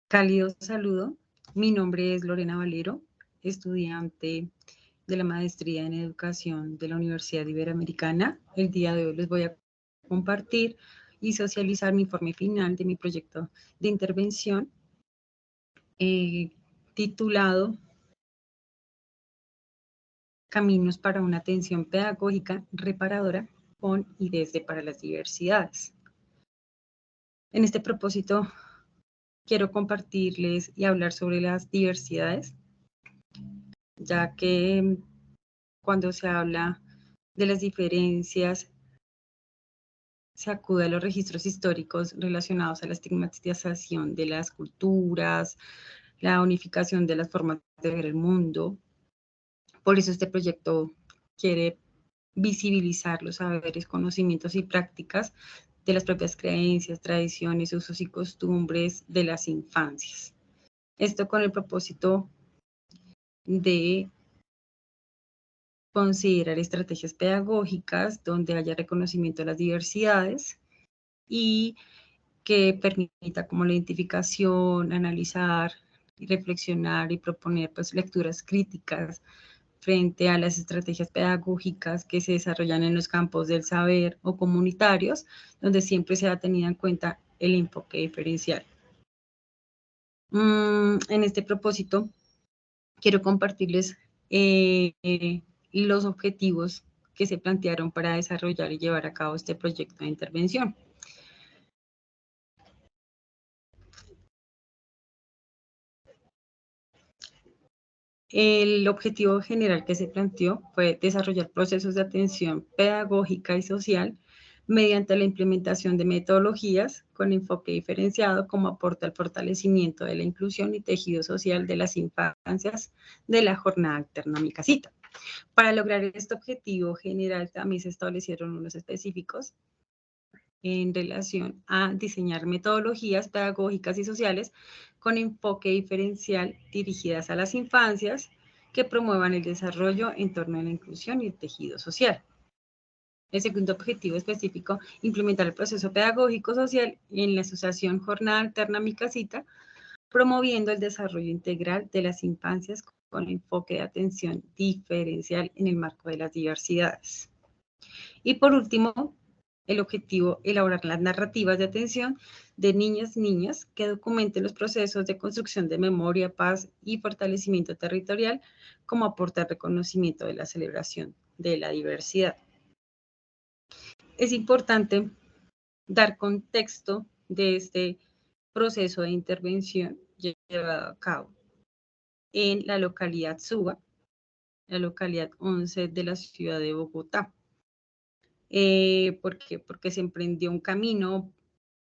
Cálido saludo. Mi nombre es Lorena Valero, estudiante de la maestría en educación de la Universidad Iberoamericana. El día de hoy les voy a compartir y socializar mi informe final de mi proyecto de intervención titulado Caminos para una atención pedagógica reparadora con y desde para las diversidades. En este propósito quiero compartirles y hablar sobre las diversidades, ya que cuando se habla de las diferencias, se acude a los registros históricos relacionados a la estigmatización de las culturas, la unificación de las formas de ver el mundo. Por eso este proyecto quiere visibilizar los saberes, conocimientos y prácticas de las propias creencias, tradiciones, usos y costumbres de las infancias. Esto con el propósito de considerar estrategias pedagógicas donde haya reconocimiento de las diversidades y que permita como la identificación, analizar, reflexionar y proponer pues lecturas críticas frente a las estrategias pedagógicas que se desarrollan en los campos del saber o comunitarios, donde siempre se ha tenido en cuenta el enfoque diferencial. En este propósito, quiero compartirles los objetivos que se plantearon para desarrollar y llevar a cabo este proyecto de intervención. El objetivo general que se planteó fue desarrollar procesos de atención pedagógica y social mediante la implementación de metodologías con enfoque diferenciado como aporta al fortalecimiento de la inclusión y tejido social de las infancias de la jornada alterna Mi Casita. Para lograr este objetivo general también se establecieron unos específicos en relación a diseñar metodologías pedagógicas y sociales con enfoque diferencial dirigidas a las infancias que promuevan el desarrollo en torno a la inclusión y el tejido social. El segundo objetivo específico, implementar el proceso pedagógico social en la asociación Jornada Alterna Mi Casita, promoviendo el desarrollo integral de las infancias con enfoque de atención diferencial en el marco de las diversidades. Y por último, el objetivo, elaborar las narrativas de atención de niñas que documenten los procesos de construcción de memoria, paz y fortalecimiento territorial como aporte al reconocimiento de la celebración de la diversidad. Es importante dar contexto de este proceso de intervención llevado a cabo en la localidad Suba, la localidad 11 de la ciudad de Bogotá. ¿Por qué? Porque se emprendió un camino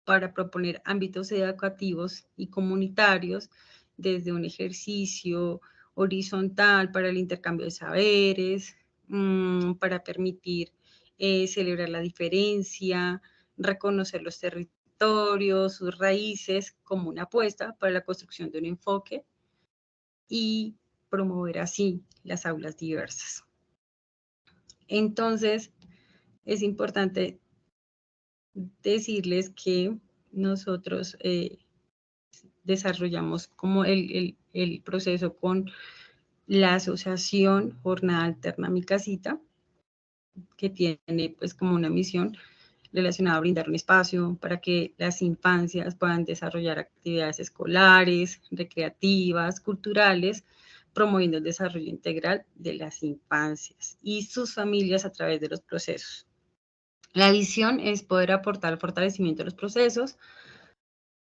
para proponer ámbitos educativos y comunitarios desde un ejercicio horizontal para el intercambio de saberes, para permitir celebrar la diferencia, reconocer los territorios, sus raíces, como una apuesta para la construcción de un enfoque y promover así las aulas diversas. Entonces, es importante decirles que nosotros desarrollamos como el proceso con la asociación Jornada Alterna Mi Casita, que tiene pues como una misión relacionada a brindar un espacio para que las infancias puedan desarrollar actividades escolares, recreativas, culturales, promoviendo el desarrollo integral de las infancias y sus familias a través de los procesos. La visión es poder aportar al fortalecimiento de los procesos,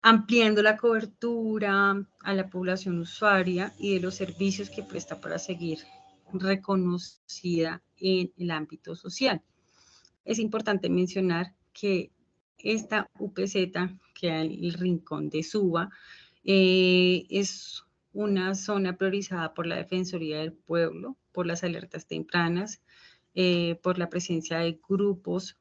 ampliando la cobertura a la población usuaria y de los servicios que presta para seguir reconocida en el ámbito social. Es importante mencionar que esta UPZ, que hay en el rincón de Suba, es una zona priorizada por la Defensoría del Pueblo, por las alertas tempranas, por la presencia de grupos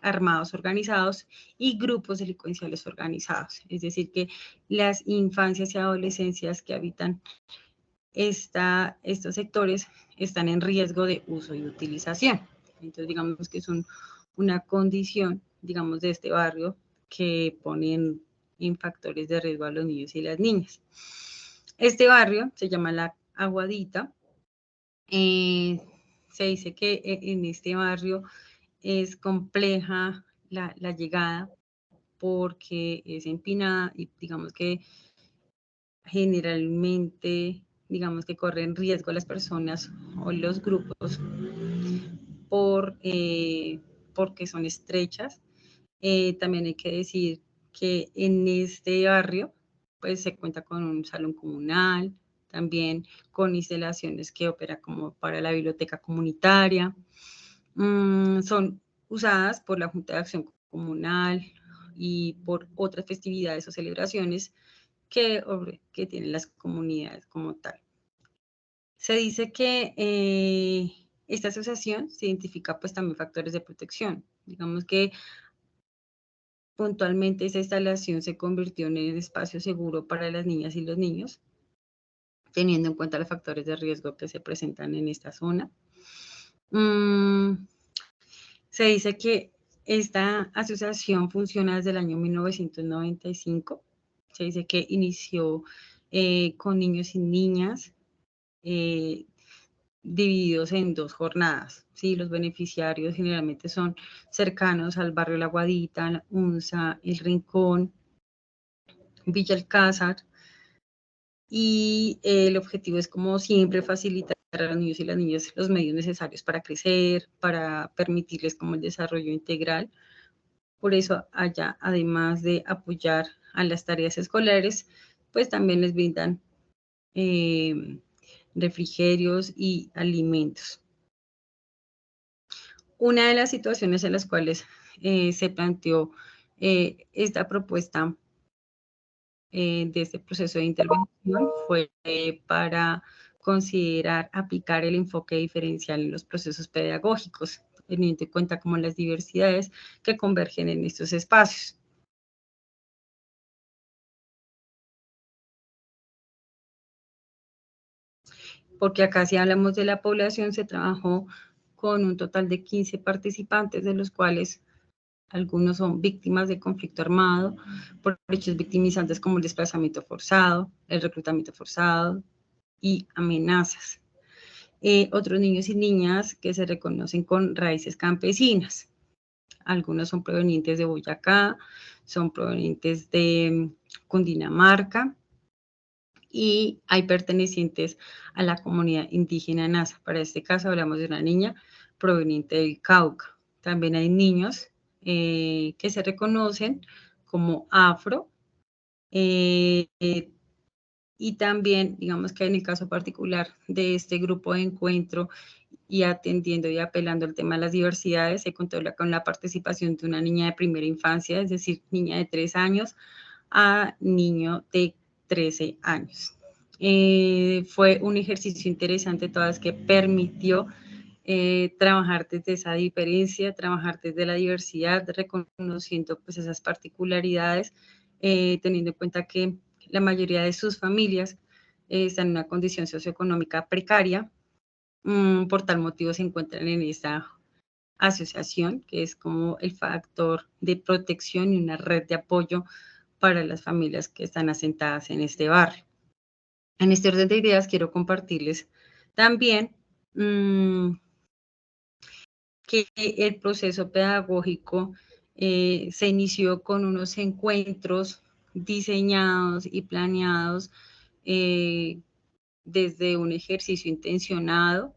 armados organizados y grupos delincuenciales organizados. Es decir, que las infancias y adolescencias que habitan estos sectores están en riesgo de uso y utilización. Entonces, digamos que es una condición, digamos, de este barrio que pone en factores de riesgo a los niños y las niñas. Este barrio se llama La Aguadita. Se dice que en este barrio es compleja la llegada porque es empinada y digamos que generalmente, digamos que corren riesgo las personas o los grupos porque son estrechas. También hay que decir que en este barrio pues se cuenta con un salón comunal, también con instalaciones que opera como para la biblioteca comunitaria. Son usadas por la Junta de Acción Comunal y por otras festividades o celebraciones que tienen las comunidades como tal. Se dice que esta asociación se identifica pues también factores de protección. Digamos que puntualmente esta instalación se convirtió en el espacio seguro para las niñas y los niños, teniendo en cuenta los factores de riesgo que se presentan en esta zona. Se dice que esta asociación funciona desde el año 1995. Se dice que inició con niños y niñas divididos en 2 jornadas. ¿Sí? Los beneficiarios generalmente son cercanos al barrio La Aguadita, la UNSA, El Rincón, Villa Alcázar, y el objetivo es, como siempre, facilitar a los niños y las niñas los medios necesarios para crecer, para permitirles como el desarrollo integral. Por eso allá, además de apoyar a las tareas escolares, pues también les brindan refrigerios y alimentos. Una de las situaciones en las cuales se planteó esta propuesta de este proceso de intervención fue para considerar aplicar el enfoque diferencial en los procesos pedagógicos, teniendo en cuenta como las diversidades que convergen en estos espacios. Porque acá, si hablamos de la población, se trabajó con un total de 15 participantes, de los cuales algunos son víctimas de conflicto armado por hechos victimizantes como el desplazamiento forzado, el reclutamiento forzado y amenazas. Otros niños y niñas que se reconocen con raíces campesinas. Algunos son provenientes de Boyacá, son provenientes de Cundinamarca, y hay pertenecientes a la comunidad indígena Nasa. Para este caso hablamos de una niña proveniente del Cauca. También hay niños que se reconocen como afro, y también, digamos que en el caso particular de este grupo de encuentro y atendiendo y apelando al tema de las diversidades, se contó con la participación de una niña de primera infancia, es decir, niña de 3 años a niño de 13 años. Fue un ejercicio interesante, todas que permitió trabajar desde esa diferencia, trabajar desde la diversidad, reconociendo pues esas particularidades, teniendo en cuenta que la mayoría de sus familias están en una condición socioeconómica precaria. Por tal motivo se encuentran en esta asociación, que es como el factor de protección y una red de apoyo para las familias que están asentadas en este barrio. En este orden de ideas quiero compartirles también que el proceso pedagógico se inició con unos encuentros diseñados y planeados desde un ejercicio intencionado,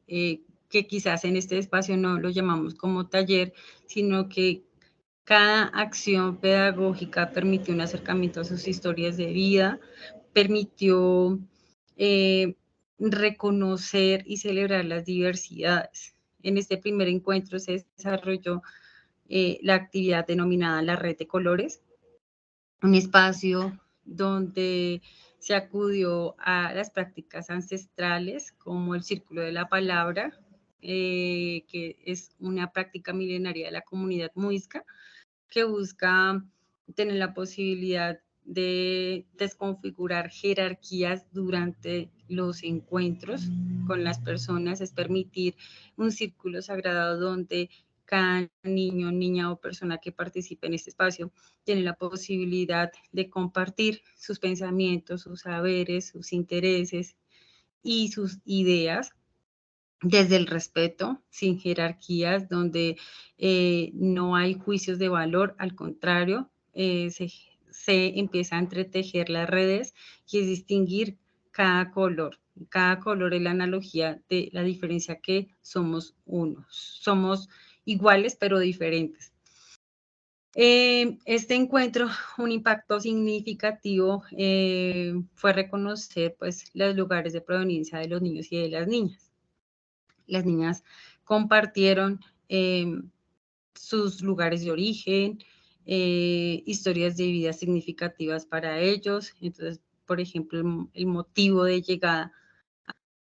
que quizás en este espacio no lo llamamos como taller, sino que cada acción pedagógica permitió un acercamiento a sus historias de vida, permitió reconocer y celebrar las diversidades. En este primer encuentro se desarrolló la actividad denominada la Red de Colores, un espacio donde se acudió a las prácticas ancestrales como el Círculo de la Palabra, que es una práctica milenaria de la comunidad muisca, que busca tener la posibilidad de desconfigurar jerarquías durante los encuentros con las personas, es permitir un círculo sagrado donde cada niño, niña o persona que participe en este espacio tiene la posibilidad de compartir sus pensamientos, sus saberes, sus intereses y sus ideas desde el respeto, sin jerarquías, donde no hay juicios de valor, al contrario, se empieza a entretejer las redes y es distinguir cada color. Cada color es la analogía de la diferencia que somos unos. Somos iguales pero diferentes. Este encuentro, un impacto significativo fue reconocer pues, los lugares de proveniencia de los niños y de las niñas. Las niñas compartieron sus lugares de origen, historias de vida significativas para ellos. Entonces, por ejemplo, el motivo de llegada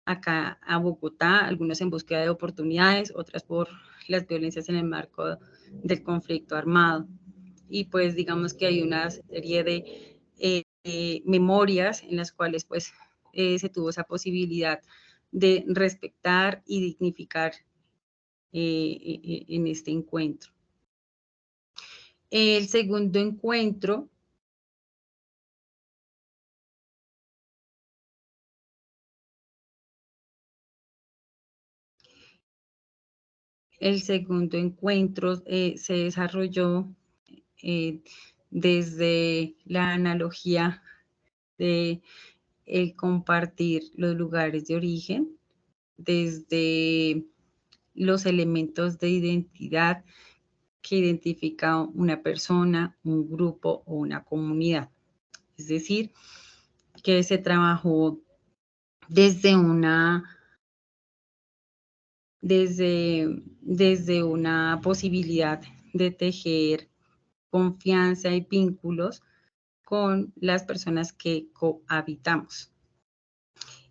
acá a Bogotá, algunas en búsqueda de oportunidades, otras por las violencias en el marco del conflicto armado. Y pues digamos que hay una serie de memorias en las cuales pues se tuvo esa posibilidad de respetar y dignificar en este encuentro. El segundo encuentro se desarrolló desde la analogía de el compartir los lugares de origen, desde los elementos de identidad que identifica una persona, un grupo o una comunidad. Es decir, que se trabajó desde una posibilidad de tejer confianza y vínculos con las personas que cohabitamos.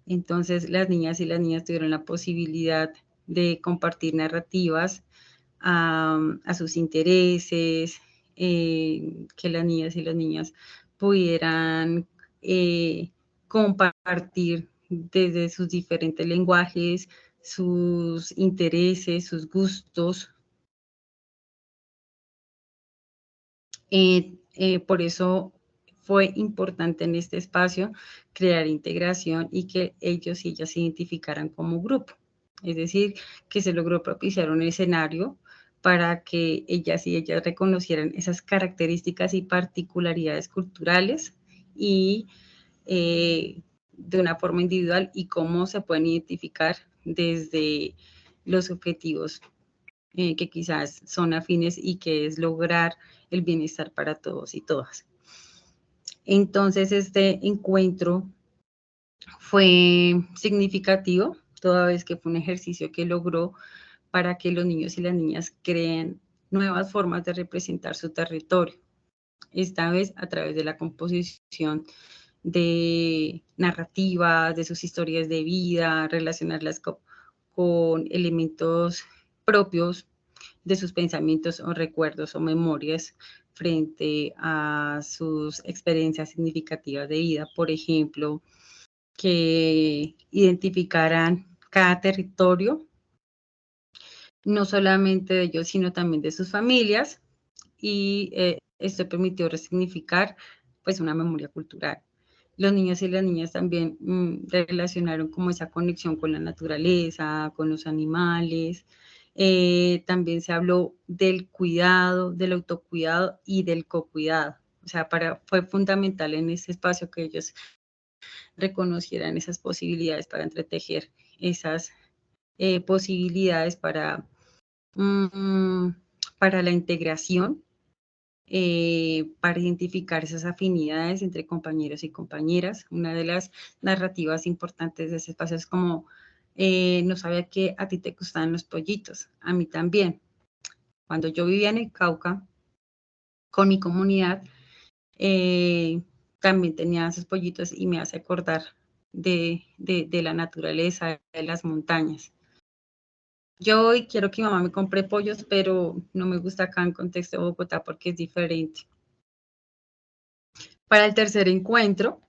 Entonces, las niñas y las niñas tuvieron la posibilidad de compartir narrativas a sus intereses, que las niñas y las niñas pudieran compartir desde sus diferentes lenguajes, sus intereses, sus gustos. Por eso fue importante en este espacio crear integración y que ellos y ellas se identificaran como grupo. Es decir, que se logró propiciar un escenario para que ellas y ellas reconocieran esas características y particularidades culturales y de una forma individual y cómo se pueden identificar desde los objetivos que quizás son afines y que es lograr el bienestar para todos y todas. Entonces, este encuentro fue significativo, toda vez que fue un ejercicio que logró para que los niños y las niñas creen nuevas formas de representar su territorio, esta vez a través de la composición de narrativas, de sus historias de vida, relacionarlas con elementos propios de sus pensamientos o recuerdos o memorias frente a sus experiencias significativas de vida. Por ejemplo, que identificaran cada territorio, no solamente de ellos, sino también de sus familias, y esto permitió resignificar pues una memoria cultural. Los niños y las niñas también relacionaron como esa conexión con la naturaleza, con los animales. También se habló del cuidado, del autocuidado y del cocuidado. O sea, fue fundamental en ese espacio que ellos reconocieran esas posibilidades para entretejer esas posibilidades mm, para la integración, para identificar esas afinidades entre compañeros y compañeras. Una de las narrativas importantes de ese espacio es como, no sabía que a ti te gustaban los pollitos, a mí también. Cuando yo vivía en el Cauca, con mi comunidad, también tenía esos pollitos y me hace acordar de la naturaleza, de las montañas. Yo hoy quiero que mi mamá me compre pollos, pero no me gusta acá en contexto de Bogotá porque es diferente. Para el tercer encuentro,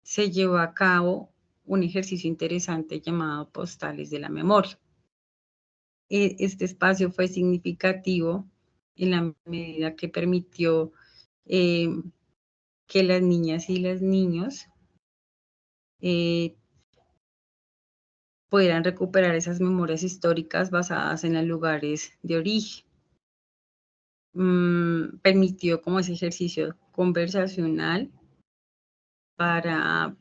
se llevó a cabo un ejercicio interesante llamado Postales de la Memoria. Este espacio fue significativo en la medida que permitió que las niñas y los niños pudieran recuperar esas memorias históricas basadas en los lugares de origen. Permitió como ese ejercicio conversacional para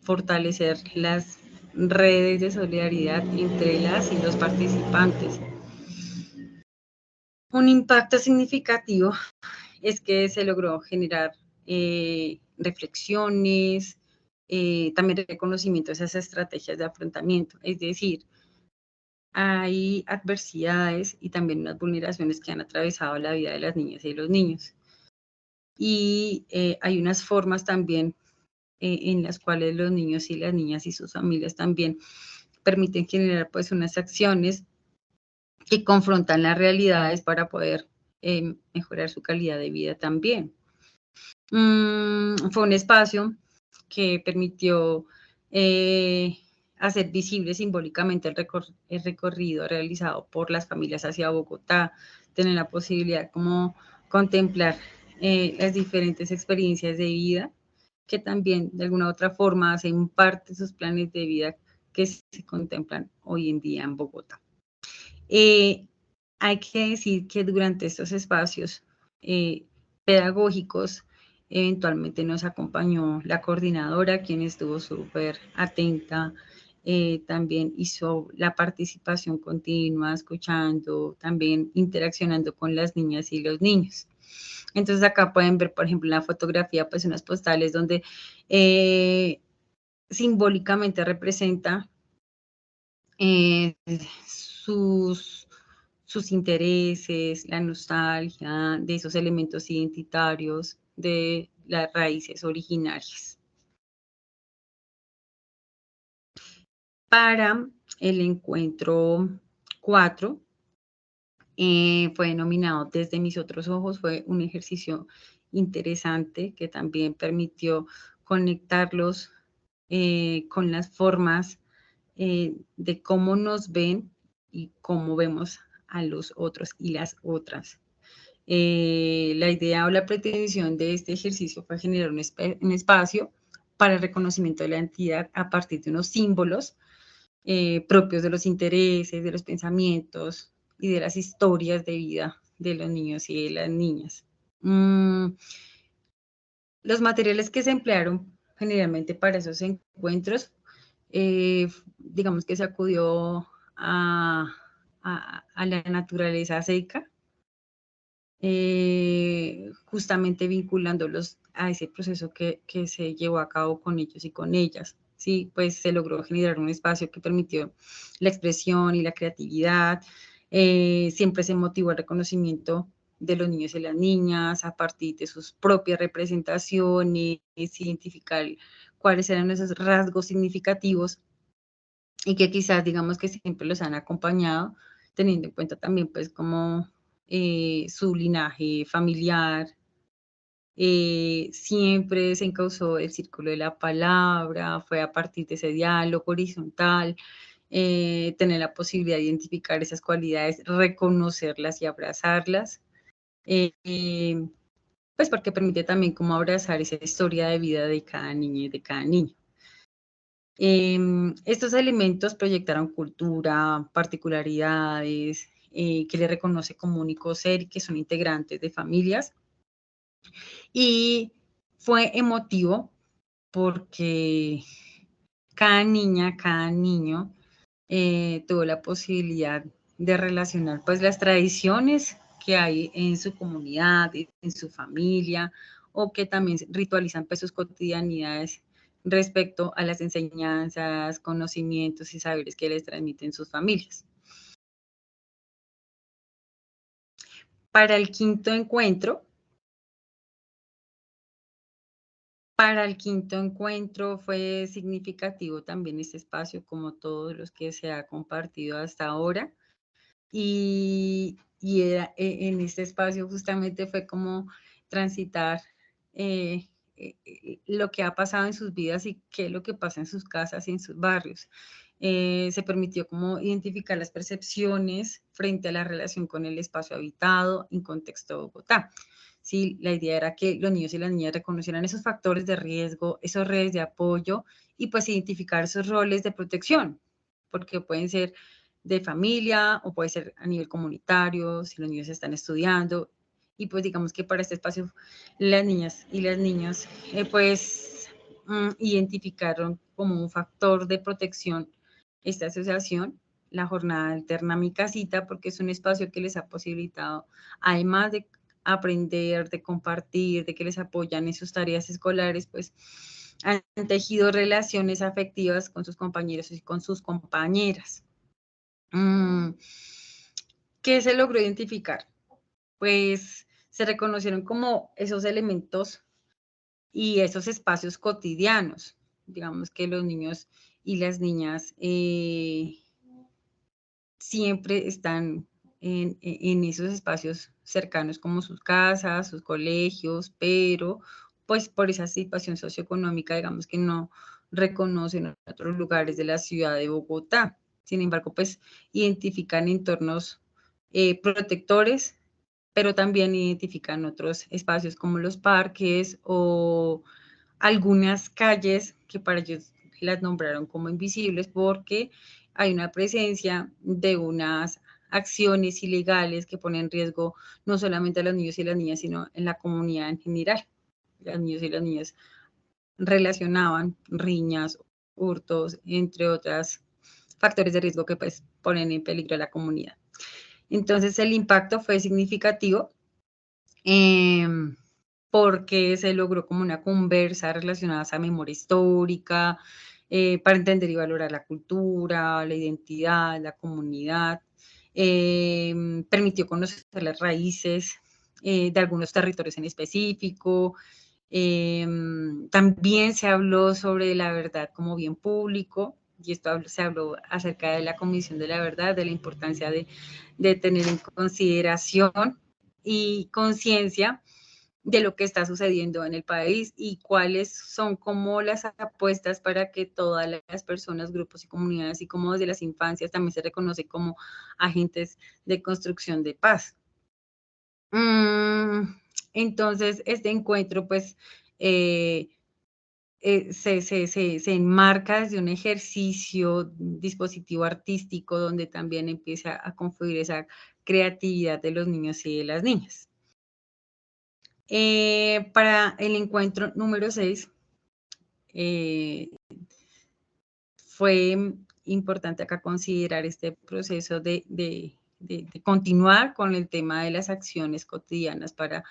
fortalecer las redes de solidaridad entre las y los participantes. Un impacto significativo es que se logró generar reflexiones, también reconocimiento de esas estrategias de afrontamiento, es decir, hay adversidades y también unas vulneraciones que han atravesado la vida de las niñas y de los niños. Y hay unas formas también en las cuales los niños y las niñas y sus familias también permiten generar pues unas acciones que confrontan las realidades para poder mejorar su calidad de vida también. Fue un espacio que permitió hacer visible simbólicamente el recorrido realizado por las familias hacia Bogotá, tener la posibilidad como contemplar las diferentes experiencias de vida que también de alguna u otra forma hacen parte de sus planes de vida que se contemplan hoy en día en Bogotá. Hay que decir que durante estos espacios pedagógicos eventualmente nos acompañó la coordinadora, quien estuvo súper atenta, también hizo la participación continua, escuchando, también interaccionando con las niñas y los niños. Entonces acá pueden ver, por ejemplo, en la fotografía, pues unas postales donde simbólicamente representa sus intereses, la nostalgia de esos elementos identitarios, de las raíces originarias. Para el encuentro 4, fue denominado Desde mis otros ojos, fue un ejercicio interesante que también permitió conectarlos con las formas de cómo nos ven y cómo vemos a los otros y las otras. La idea o la pretensión de este ejercicio fue generar un espacio para el reconocimiento de la entidad a partir de unos símbolos propios de los intereses, de los pensamientos y de las historias de vida de los niños y de las niñas. Los materiales que se emplearon generalmente para esos encuentros, digamos que se acudió a la naturaleza seca, justamente vinculándolos a ese proceso que se llevó a cabo con ellos y con ellas. Sí, pues se logró generar un espacio que permitió la expresión y la creatividad. Siempre se motivó el reconocimiento de los niños y las niñas a partir de sus propias representaciones, identificar cuáles eran esos rasgos significativos y que quizás digamos que siempre los han acompañado, teniendo en cuenta también pues como su linaje familiar. Siempre se encauzó el círculo de la palabra, fue a partir de ese diálogo horizontal, tener la posibilidad de identificar esas cualidades, reconocerlas y abrazarlas, pues porque permite también como abrazar esa historia de vida de cada niña y de cada niño. Estos elementos proyectaron cultura, particularidades, que le reconoce como único ser y que son integrantes de familias. Y fue emotivo porque cada niña, cada niño tuvo la posibilidad de relacionar pues las tradiciones que hay en su comunidad, en su familia, o que también ritualizan pues sus cotidianidades respecto a las enseñanzas, conocimientos y saberes que les transmiten sus familias. Para el quinto encuentro, fue significativo también este espacio, como todos los que se ha compartido hasta ahora. En este espacio justamente fue como transitar lo que ha pasado en sus vidas y qué es lo que pasa en sus casas y en sus barrios. Se permitió como identificar las percepciones frente a la relación con el espacio habitado en contexto de Bogotá. Sí, la idea era que los niños y las niñas reconocieran esos factores de riesgo, esas redes de apoyo y pues identificar esos roles de protección, porque pueden ser de familia o puede ser a nivel comunitario, si los niños están estudiando. Y pues digamos que para este espacio las niñas y los niños identificaron como un factor de protección esta asociación, la jornada alterna Mi Casita, porque es un espacio que les ha posibilitado, además de aprender, de compartir, de que les apoyan en sus tareas escolares, pues han tejido relaciones afectivas con sus compañeros y con sus compañeras. ¿Qué se logró identificar? Pues se reconocieron como esos elementos y esos espacios cotidianos. Digamos que los niños y las niñas siempre están en esos espacios cercanos como sus casas, sus colegios, pero pues por esa situación socioeconómica, digamos que no reconocen otros lugares de la ciudad de Bogotá. Sin embargo, pues identifican entornos protectores, pero también identifican otros espacios como los parques o algunas calles que para ellos las nombraron como invisibles porque hay una presencia de unas acciones ilegales que ponen en riesgo no solamente a los niños y las niñas, sino en la comunidad en general. Los niños y las niñas relacionaban riñas, hurtos, entre otros factores de riesgo que pues ponen en peligro a la comunidad. Entonces el impacto fue significativo porque se logró como una conversa relacionada a esa memoria histórica, para entender y valorar la cultura, la identidad, la comunidad. Permitió conocer las raíces de algunos territorios en específico. También se habló sobre la verdad como bien público, y esto se habló acerca de la Comisión de la Verdad, de la importancia de tener en consideración y conciencia de lo que está sucediendo en el país y cuáles son como las apuestas para que todas las personas, grupos y comunidades, y como desde las infancias también se reconoce como agentes de construcción de paz. Entonces, este encuentro, pues, eh, se enmarca desde un ejercicio, un dispositivo artístico, donde también empieza a confluir esa creatividad de los niños y de las niñas. Para el encuentro número 6, fue importante acá considerar este proceso de continuar con el tema de las acciones cotidianas para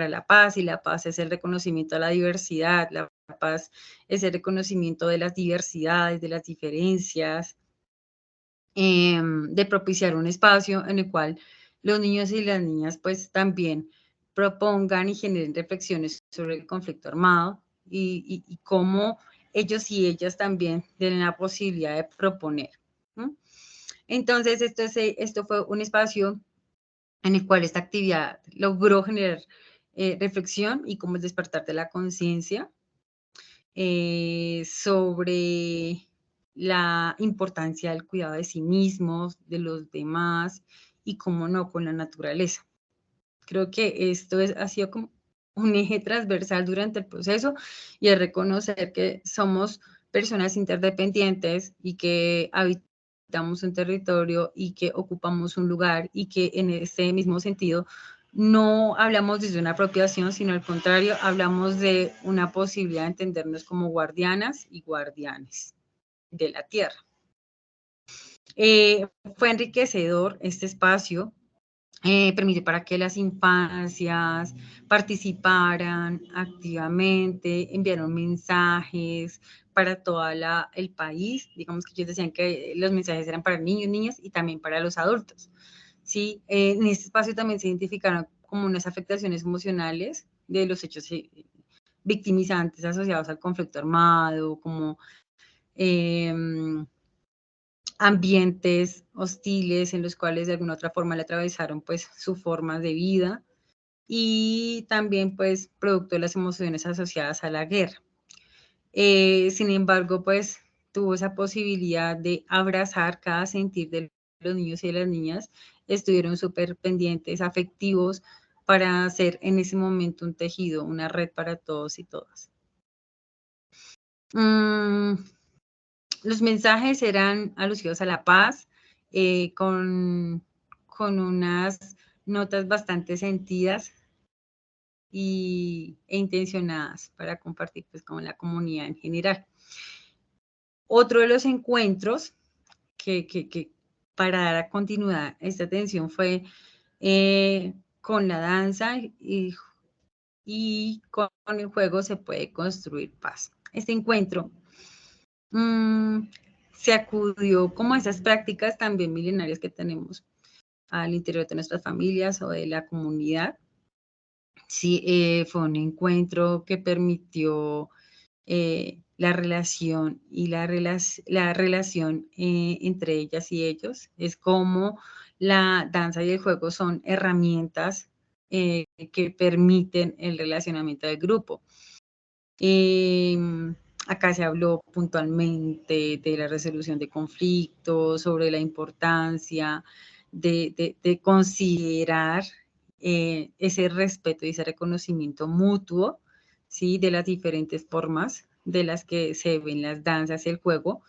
la paz, y la paz es el reconocimiento a la diversidad, la paz es el reconocimiento de las diversidades, de las diferencias, de propiciar un espacio en el cual los niños y las niñas pues también propongan y generen reflexiones sobre el conflicto armado y cómo ellos y ellas también tienen la posibilidad de proponer. ¿No? Entonces, esto fue un espacio en el cual esta actividad logró generar reflexión y cómo es despertar de la conciencia sobre la importancia del cuidado de sí mismos, de los demás y, cómo no, con la naturaleza. Creo que ha sido como un eje transversal durante el proceso, y es reconocer que somos personas interdependientes y que habitamos un territorio y que ocupamos un lugar, y que en este mismo sentido no hablamos desde una apropiación, sino al contrario, hablamos de una posibilidad de entendernos como guardianas y guardianes de la tierra. Fue enriquecedor este espacio, permite para que las infancias participaran activamente, enviaron mensajes para todo el país. Digamos que ellos decían que los mensajes eran para niños, niñas y también para los adultos. ¿Sí? En este espacio también se identificaron como unas afectaciones emocionales de los hechos victimizantes asociados al conflicto armado, como eh, ambientes hostiles en los cuales de alguna otra forma le atravesaron pues su forma de vida. y también pues producto de las emociones asociadas a la guerra. Sin embargo, pues tuvo esa posibilidad de abrazar cada sentir de los niños y de las niñas, estuvieron súper pendientes, afectivos, para hacer en ese momento un tejido, una red para todos y todas. Los mensajes eran alusivos a la paz, con unas notas bastante sentidas e intencionadas para compartir pues con la comunidad en general. Otro de los encuentros que para dar a continuidad esta atención fue con la danza y con el juego se puede construir paz. Este encuentro se acudió como a esas prácticas también milenarias que tenemos al interior de nuestras familias o de la comunidad. Sí, fue un encuentro que permitió la relación y la relación entre ellas y ellos. Es como la danza y el juego son herramientas que permiten el relacionamiento del grupo. Acá se habló puntualmente de la resolución de conflictos, sobre la importancia de considerar ese respeto y ese reconocimiento mutuo, ¿sí? De las diferentes formas de las que se ven las danzas y el juego.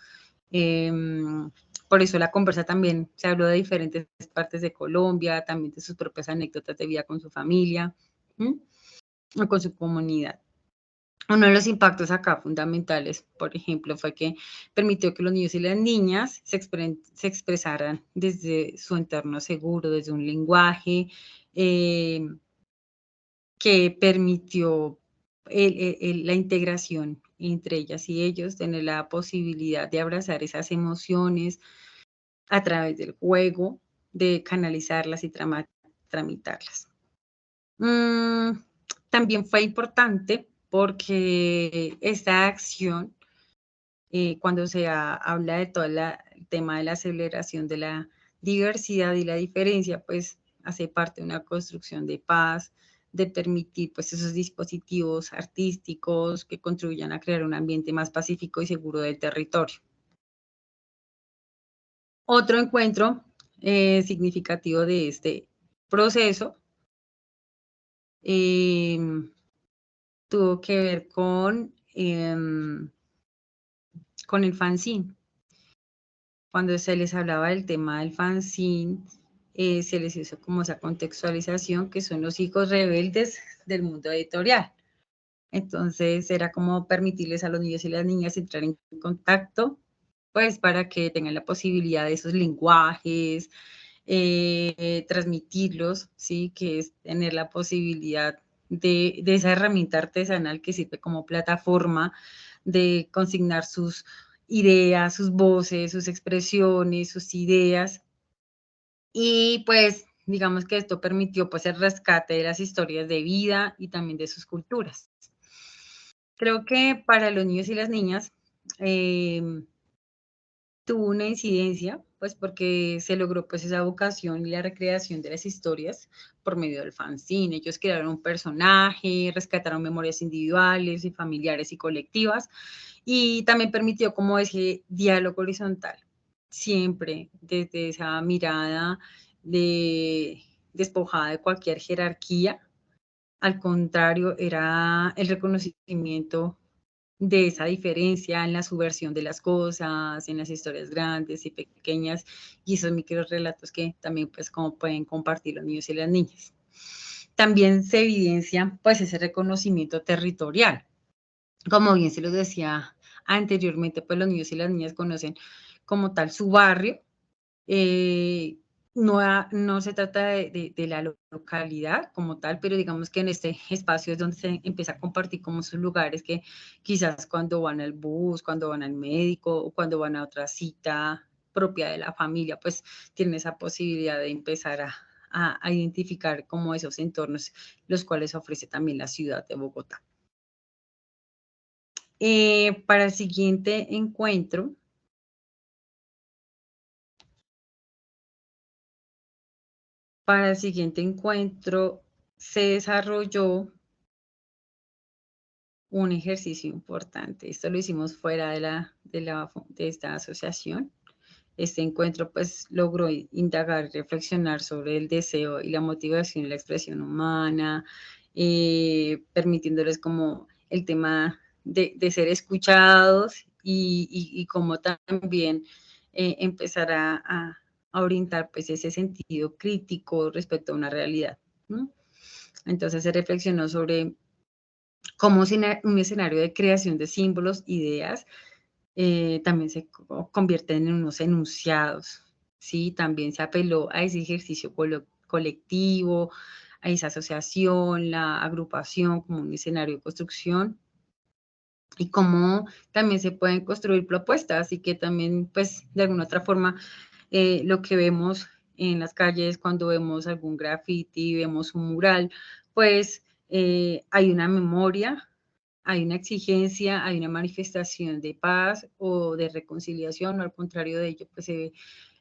Por eso la conversa también se habló de diferentes partes de Colombia, también de sus propias anécdotas de vida con su familia, o con su comunidad. Uno de los impactos acá fundamentales, por ejemplo, fue que permitió que los niños y las niñas se expresaran desde su entorno seguro, desde un lenguaje que permitió la integración entre ellas y ellos, tener la posibilidad de abrazar esas emociones a través del juego, de canalizarlas y tramitarlas. También fue importante porque esta acción, cuando se habla de todo el tema de la celebración de la diversidad y la diferencia, pues hace parte de una construcción de paz, de permitir pues esos dispositivos artísticos que contribuyan a crear un ambiente más pacífico y seguro del territorio. Otro encuentro significativo de este proceso tuvo que ver con el fanzine. Cuando se les hablaba del tema del fanzine, se les hizo como esa contextualización que son los hijos rebeldes del mundo editorial. Entonces era como permitirles a los niños y las niñas entrar en contacto, pues para que tengan la posibilidad de esos lenguajes, transmitirlos, ¿sí? Que es tener la posibilidad de esa herramienta artesanal que sirve como plataforma de consignar sus ideas, sus voces, sus expresiones, sus ideas. Y pues digamos que esto permitió pues el rescate de las historias de vida y también de sus culturas. Creo que para los niños y las niñas tuvo una incidencia, pues porque se logró pues esa vocación y la recreación de las historias por medio del fanzine. Ellos crearon un personaje, rescataron memorias individuales y familiares y colectivas, y también permitió como ese diálogo horizontal, siempre desde esa mirada despojada de cualquier jerarquía. Al contrario, era el reconocimiento de esa diferencia en la subversión de las cosas, en las historias grandes y pequeñas, y esos microrelatos que también pues como pueden compartir los niños y las niñas. También se evidencia pues ese reconocimiento territorial. Como bien se los decía anteriormente, pues los niños y las niñas conocen como tal su barrio. No se trata de la localidad como tal, pero digamos que en este espacio es donde se empieza a compartir como sus lugares que quizás cuando van al bus, cuando van al médico o cuando van a otra cita propia de la familia, pues tienen esa posibilidad de empezar a identificar como esos entornos, los cuales ofrece también la ciudad de Bogotá. Para el siguiente encuentro, se desarrolló un ejercicio importante. Esto lo hicimos fuera de esta asociación. Este encuentro pues logró indagar, reflexionar sobre el deseo y la motivación y la expresión humana, permitiéndoles como el tema de ser escuchados y como también empezar a orientar pues ese sentido crítico respecto a una realidad, ¿no? Entonces se reflexionó sobre cómo un escenario de creación de símbolos, ideas, también se convierten en unos enunciados, ¿sí? También se apeló a ese ejercicio colectivo, a esa asociación, la agrupación como un escenario de construcción y cómo también se pueden construir propuestas y que también, pues, de alguna otra forma, lo que vemos en las calles cuando vemos algún graffiti, vemos un mural, pues hay una memoria, hay una exigencia, hay una manifestación de paz o de reconciliación, o al contrario de ello, pues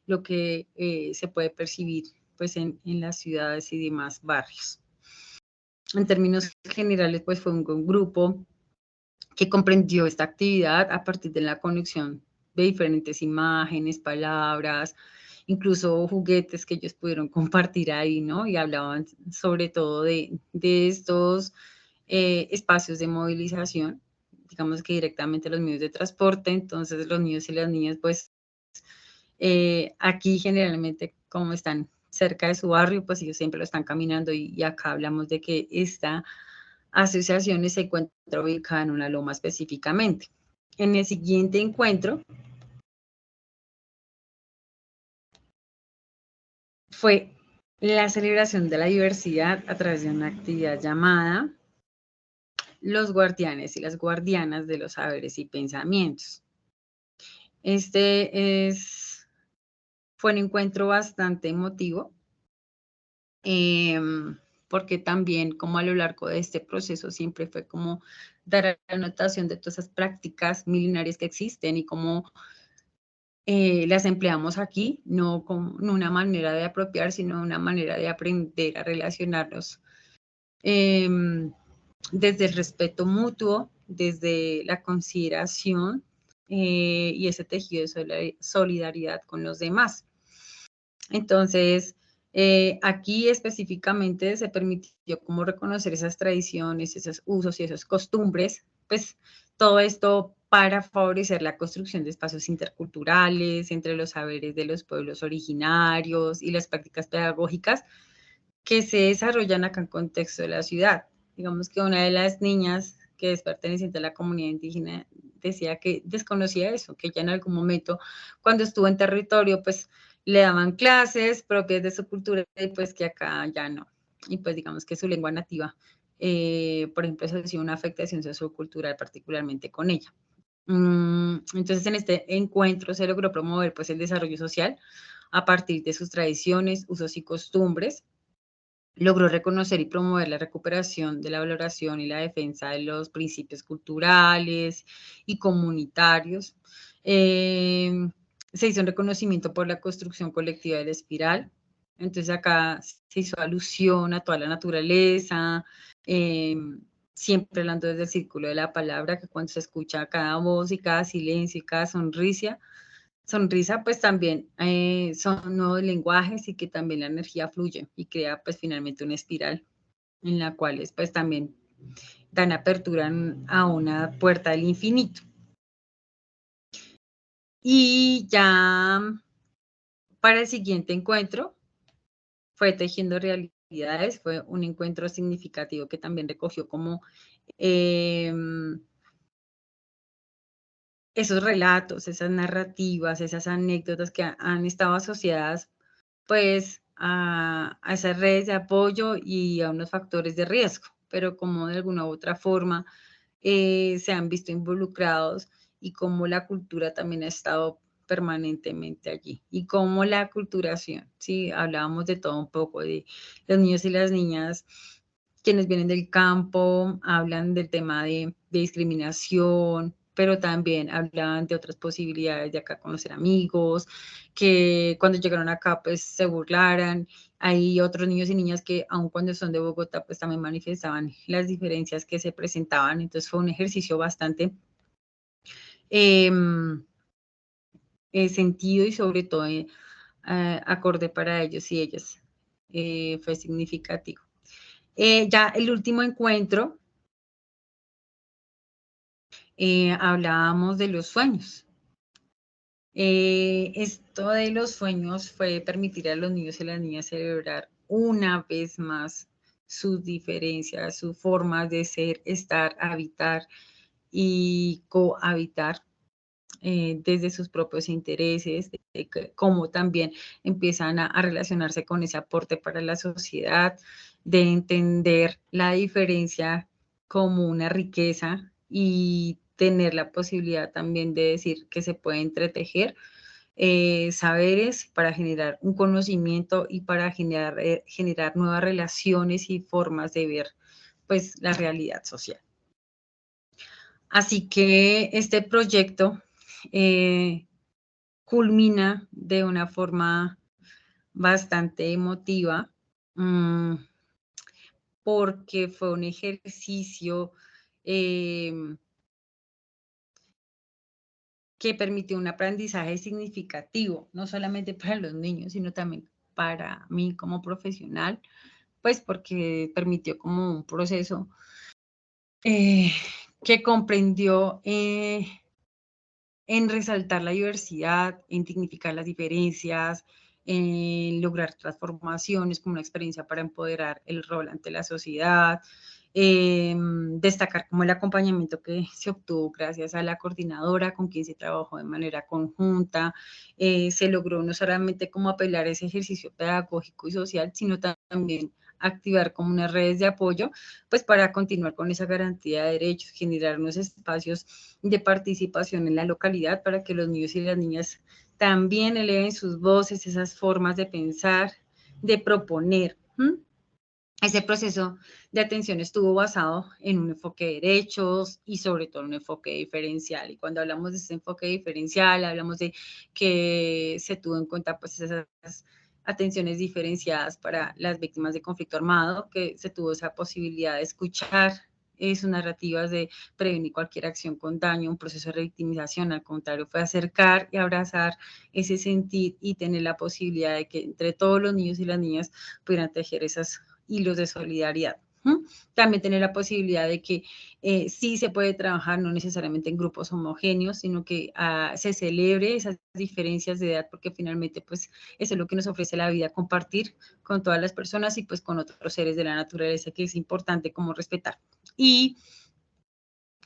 lo que se puede percibir pues en las ciudades y demás barrios. En términos generales, pues fue un grupo que comprendió esta actividad a partir de la conexión de diferentes imágenes, palabras, incluso juguetes que ellos pudieron compartir ahí, ¿no? Y hablaban sobre todo de estos espacios de movilización, digamos que directamente los medios de transporte, entonces los niños y las niñas, pues aquí generalmente como están cerca de su barrio, pues ellos siempre lo están caminando y acá hablamos de que esta asociación se encuentra ubicada en una loma específicamente. En el siguiente encuentro fue la celebración de la diversidad a través de una actividad llamada Los guardianes y las guardianas de los saberes y pensamientos. Fue un encuentro bastante emotivo, porque también como a lo largo de este proceso siempre fue como dar la notación de todas esas prácticas milenarias que existen y cómo las empleamos aquí, no como una manera de apropiar, sino una manera de aprender a relacionarnos desde el respeto mutuo, desde la consideración y ese tejido de solidaridad con los demás. Entonces, aquí específicamente se permitió como reconocer esas tradiciones, esos usos y esas costumbres, pues todo esto para favorecer la construcción de espacios interculturales entre los saberes de los pueblos originarios y las prácticas pedagógicas que se desarrollan acá en contexto de la ciudad. Digamos que una de las niñas que es perteneciente a la comunidad indígena decía que desconocía eso, que ella en algún momento cuando estuvo en territorio pues le daban clases propias de su cultura y pues que acá ya no. Y pues digamos que su lengua nativa, por ejemplo, eso ha sido una afectación sociocultural particularmente con ella. Entonces en este encuentro se logró promover pues el desarrollo social a partir de sus tradiciones, usos y costumbres, logró reconocer y promover la recuperación de la valoración y la defensa de los principios culturales y comunitarios. Se hizo un reconocimiento por la construcción colectiva de la espiral. Entonces acá se hizo alusión a toda la naturaleza, eh, siempre hablando desde el círculo de la palabra, que cuando se escucha cada voz y cada silencio y cada sonrisa, pues también son nuevos lenguajes y que también la energía fluye y crea pues finalmente una espiral en la cual pues también dan apertura a una puerta del infinito. Y ya para el siguiente encuentro fue Tejiendo Realidades, fue un encuentro significativo que también recogió como eh, esos relatos, esas narrativas, esas anécdotas que han estado asociadas pues a esas redes de apoyo y a unos factores de riesgo, pero como de alguna u otra forma se han visto involucrados y cómo la cultura también ha estado permanentemente allí y cómo la aculturación, ¿sí? Hablábamos de todo un poco, de los niños y las niñas quienes vienen del campo, hablan del tema de discriminación, pero también hablan de otras posibilidades de acá conocer amigos, que cuando llegaron acá pues se burlaran, Hay otros niños y niñas que, aun cuando son de Bogotá, pues también manifestaban las diferencias que se presentaban. Entonces fue un ejercicio bastante sentido y sobre todo acorde para ellos y ellas. Fue significativo. Ya el último encuentro, hablábamos de los sueños. Esto de los sueños fue permitir a los niños y las niñas celebrar una vez más sus diferencias, sus formas de ser, estar, habitar y cohabitar desde sus propios intereses, cómo también empiezan a relacionarse con ese aporte para la sociedad, de entender la diferencia como una riqueza y tener la posibilidad también de decir que se puede entretejer saberes para generar un conocimiento y para generar nuevas relaciones y formas de ver pues la realidad social. Así que este proyecto culmina de una forma bastante emotiva, porque fue un ejercicio que permitió un aprendizaje significativo, no solamente para los niños, sino también para mí como profesional, pues porque permitió como un proceso que comprendió en resaltar la diversidad, en dignificar las diferencias, en lograr transformaciones como una experiencia para empoderar el rol ante la sociedad, destacar como el acompañamiento que se obtuvo gracias a la coordinadora con quien se trabajó de manera conjunta, se logró no solamente como apelar a ese ejercicio pedagógico y social, sino también activar como unas redes de apoyo, pues para continuar con esa garantía de derechos, generar unos espacios de participación en la localidad para que los niños y las niñas también eleven sus voces, esas formas de pensar, de proponer. Ese proceso de atención estuvo basado en un enfoque de derechos y sobre todo un enfoque diferencial. Y cuando hablamos de ese enfoque diferencial, hablamos de que se tuvo en cuenta pues esas atenciones diferenciadas para las víctimas de conflicto armado, que se tuvo esa posibilidad de escuchar sus narrativas de prevenir cualquier acción con daño, un proceso de revictimización, al contrario, fue acercar y abrazar ese sentir y tener la posibilidad de que entre todos los niños y las niñas pudieran tejer esas hilos de solidaridad. También tener la posibilidad de que sí se puede trabajar, no necesariamente en grupos homogéneos, sino que se celebre esas diferencias de edad, porque finalmente pues eso es lo que nos ofrece la vida, compartir con todas las personas y pues con otros seres de la naturaleza, que es importante como respetar. Y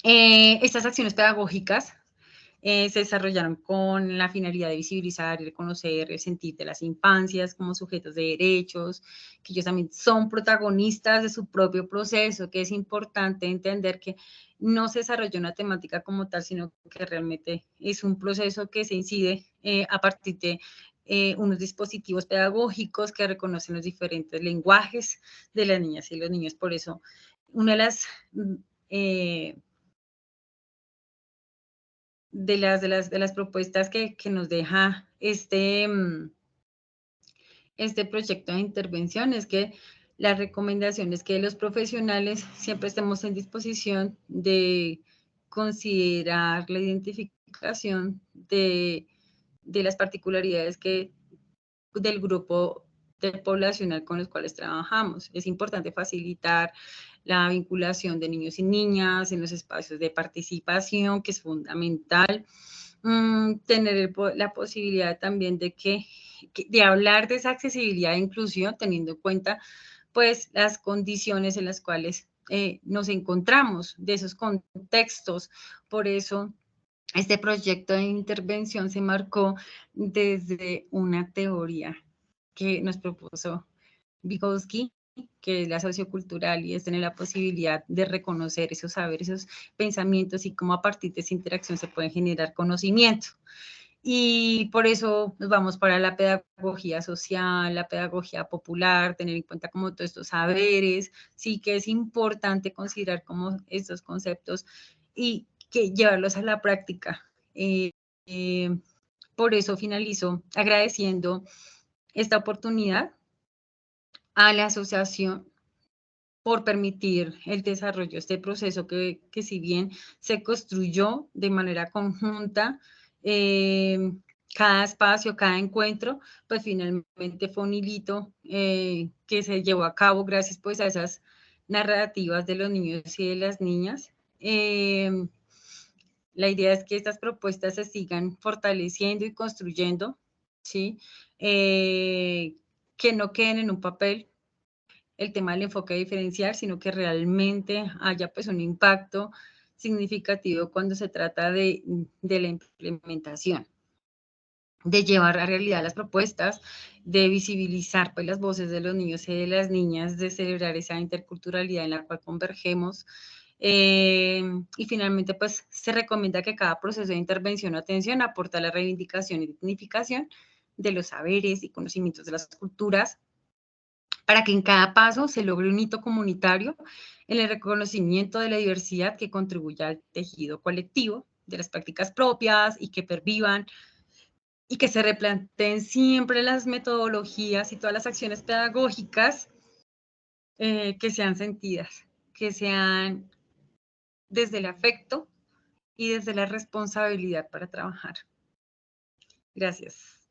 estas acciones pedagógicas se desarrollaron con la finalidad de visibilizar y reconocer el sentir de las infancias como sujetos de derechos, que ellos también son protagonistas de su propio proceso, que es importante entender que no se desarrolla una temática como tal, sino que realmente es un proceso que se incide a partir de unos dispositivos pedagógicos que reconocen los diferentes lenguajes de las niñas y los niños. Por eso, una de las eh, de las propuestas que nos deja este proyecto de intervención es que la recomendación es que los profesionales siempre estemos en disposición de considerar la identificación de las particularidades del grupo de poblacional con los cuales trabajamos. Es importante facilitar la vinculación de niños y niñas en los espacios de participación, que es fundamental. Tener la posibilidad también de hablar de esa accesibilidad e inclusión, teniendo en cuenta pues las condiciones en las cuales nos encontramos, de esos contextos. Por eso este proyecto de intervención se marcó desde una teoría que nos propuso Vygotsky, que es la sociocultural, y es tener la posibilidad de reconocer esos saberes, esos pensamientos y cómo a partir de esa interacción se puede generar conocimiento. Y por eso nos vamos para la pedagogía social, la pedagogía popular, tener en cuenta como todos estos saberes, sí que es importante considerar como estos conceptos y que llevarlos a la práctica. Eh, por eso finalizo agradeciendo esta oportunidad a la asociación por permitir el desarrollo de este proceso que si bien se construyó de manera conjunta, cada espacio, cada encuentro, pues finalmente fue un hilito que se llevó a cabo gracias pues a esas narrativas de los niños y de las niñas. La idea es que estas propuestas se sigan fortaleciendo y construyendo, ¿sí? Que no queden en un papel el tema del enfoque diferencial, sino que realmente haya pues un impacto significativo cuando se trata de la implementación, de llevar a realidad las propuestas, de visibilizar pues las voces de los niños y de las niñas, de celebrar esa interculturalidad en la cual convergemos. Y finalmente, pues se recomienda que cada proceso de intervención o atención aporta la reivindicación y dignificación de los saberes y conocimientos de las culturas, para que en cada paso se logre un hito comunitario en el reconocimiento de la diversidad que contribuya al tejido colectivo de las prácticas propias y que pervivan y que se replanteen siempre las metodologías y todas las acciones pedagógicas que sean sentidas, que sean desde el afecto y desde la responsabilidad para trabajar. Gracias.